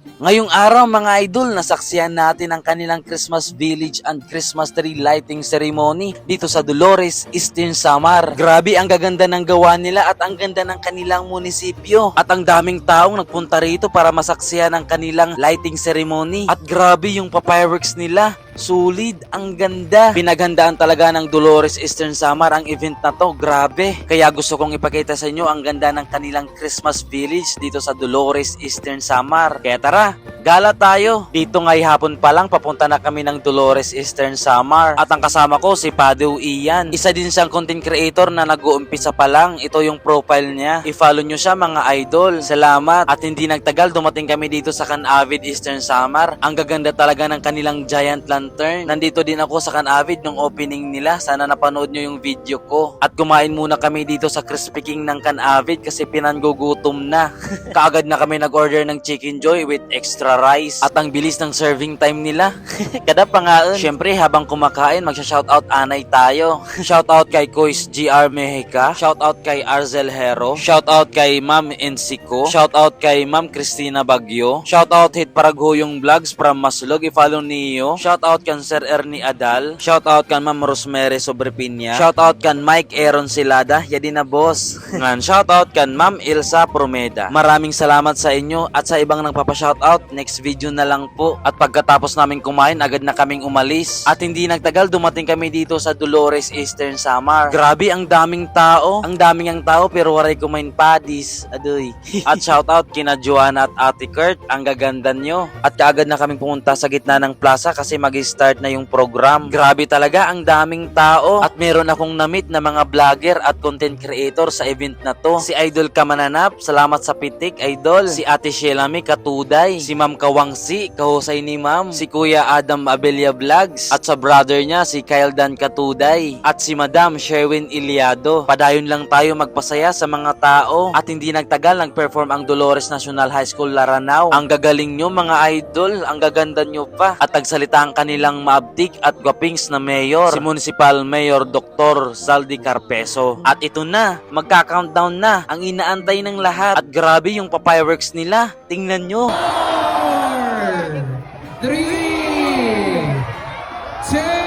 Ngayong araw mga idol, nasaksihan natin ang kanilang Christmas Village and Christmas Tree Lighting Ceremony dito sa Dolores, Eastern Samar. Grabe ang gaganda ng gawa nila at ang ganda ng kanilang munisipyo. At ang daming taong nagpunta rito para masaksihan ang kanilang lighting ceremony. At grabe yung fireworks nila. Sulit, ang ganda. Pinaghandaan talaga ng Dolores Eastern Samar ang event na to, grabe. Kaya gusto kong ipakita sa inyo ang ganda ng kanilang Christmas Village dito sa Dolores Eastern Samar. Kaya tara, gala tayo. Dito nga'y hapon pa lang, papunta na kami ng Dolores Eastern Samar. At ang kasama ko si Padeo Ian. Isa din siyang content creator na nag-uumpisa pa lang. Ito yung profile niya. I-follow nyo siya mga idol. Salamat. At hindi nagtagal, dumating kami dito sa Canavid Eastern Samar. Ang gaganda talaga ng kanilang giant lantern. Nandito din ako sa Canavid nung opening nila. Sana napanood nyo yung video ko. At kumain muna kami dito sa Crispy King ng Canavid kasi pinanggugutom na. Kaagad na kami nag-order ng Chicken Joy with extra rice. At ang bilis ng serving time nila. Kada pangaan. Syempre habang kumakain, magsha-shoutout anay tayo. Shoutout kay Kois GR Mexica. Shoutout kay Arzel Hero. Shoutout kay Ma'am Ensiko. Shoutout kay Ma'am Cristina Bagyo. Shoutout Hit Paraghoyong Vlogs from Maslog. I-follow niyo. Shoutout kan Sir Ernie Adal. Shoutout kan Ma'am Rosemary Sobrepinya. Shoutout kan Mike Aaron Silada. Yadi na boss. Ngan shoutout kan Ma'am Ilsa Promeda. Maraming salamat sa inyo at sa ibang nagpapa-shoutout. Next video na lang po. At pagkatapos namin kumain, agad na kaming umalis. At hindi nagtagal, dumating kami dito sa Dolores Eastern Samar. Grabe, ang daming tao. Ang daming ang tao pero waray kumain padis. Adoy. At shoutout kina Joanna at Ate Kurt. Ang gaganda nyo. At kaagad na kaming pumunta sa gitna ng plaza kasi mag-start na yung program. Grabe talaga, ang daming tao. At meron akong na-meet na mga vlogger at content creator sa event na to. Si Idol Kamananap, salamat sa pitik, Idol. Si Ate Shelami Katuday. Si Ma'am Kawangsi, kahusay ni Ma'am. Si Kuya Adam Abelia Vlogs. At sa brother niya, si Kyle Dan Katuday. At si Madam Sherwin Iliado. Padayon lang tayo magpasaya sa mga tao. At hindi nagtagal, nag-perform ang Dolores National High School Laranao. Ang gagaling nyo mga idol, ang gaganda nyo pa. At nagsalita ang kanilang maabdik at gwapings na mayor, si Municipal Mayor Dr. Saldi Carpeso. At ito na, magka-countdown na ang inaantay ng lahat. At grabe yung fireworks nila. Tingnan nyo. 4, 3, 2,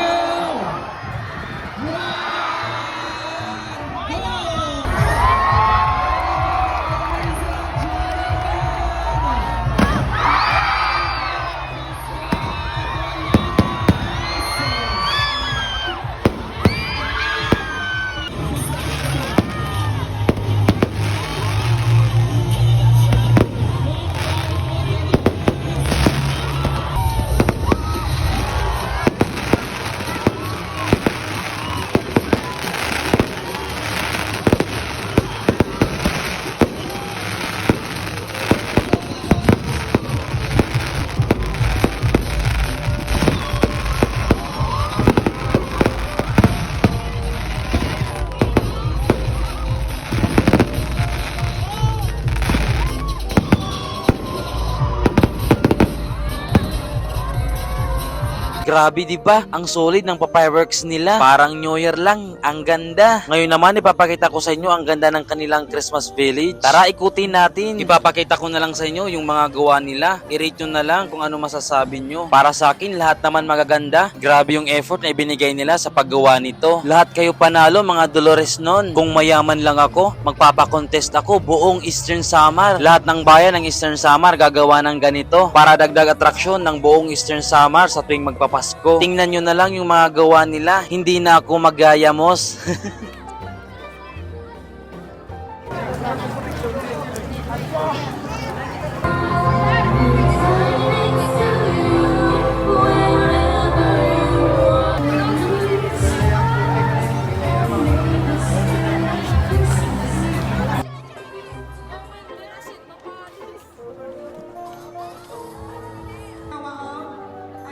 Grabe, di ba? Ang solid ng fireworks nila. Parang New Year lang. Ang ganda. Ngayon naman, ipapakita ko sa inyo ang ganda ng kanilang Christmas Village. Tara, ikutin natin. Ipapakita ko na lang sa inyo yung mga gawa nila. I-rate nyo na lang kung ano masasabi nyo. Para sa akin, lahat naman magaganda. Grabe yung effort na ibinigay nila sa paggawa nito. Lahat kayo panalo, mga Dolores nun. Kung mayaman lang ako, magpapakontest ako buong Eastern Samar. Lahat ng bayan ng Eastern Samar gagawa ng ganito para dagdag atraksyon ng buong Eastern Samar sa tuwing magpapasko. Tingnan nyo na lang yung mga gawa nila. Hindi na ako magayamos.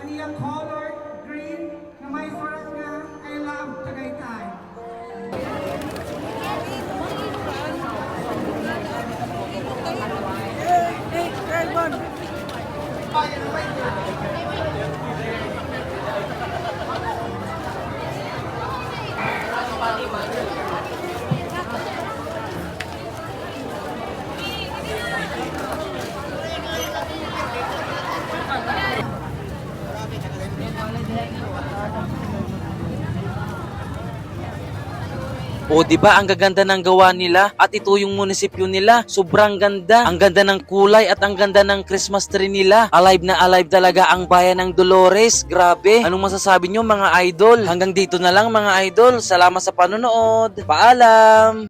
Aniyang color green na may surat nga I love Tagaytay. O di ba ang gaganda ng gawa nila? At ito yung munisipyo nila. Sobrang ganda. Ang ganda ng kulay at ang ganda ng Christmas tree nila. Alive na alive talaga ang bayan ng Dolores. Grabe. Anong masasabi nyo mga idol? Hanggang dito na lang mga idol. Salamat sa panonood. Paalam!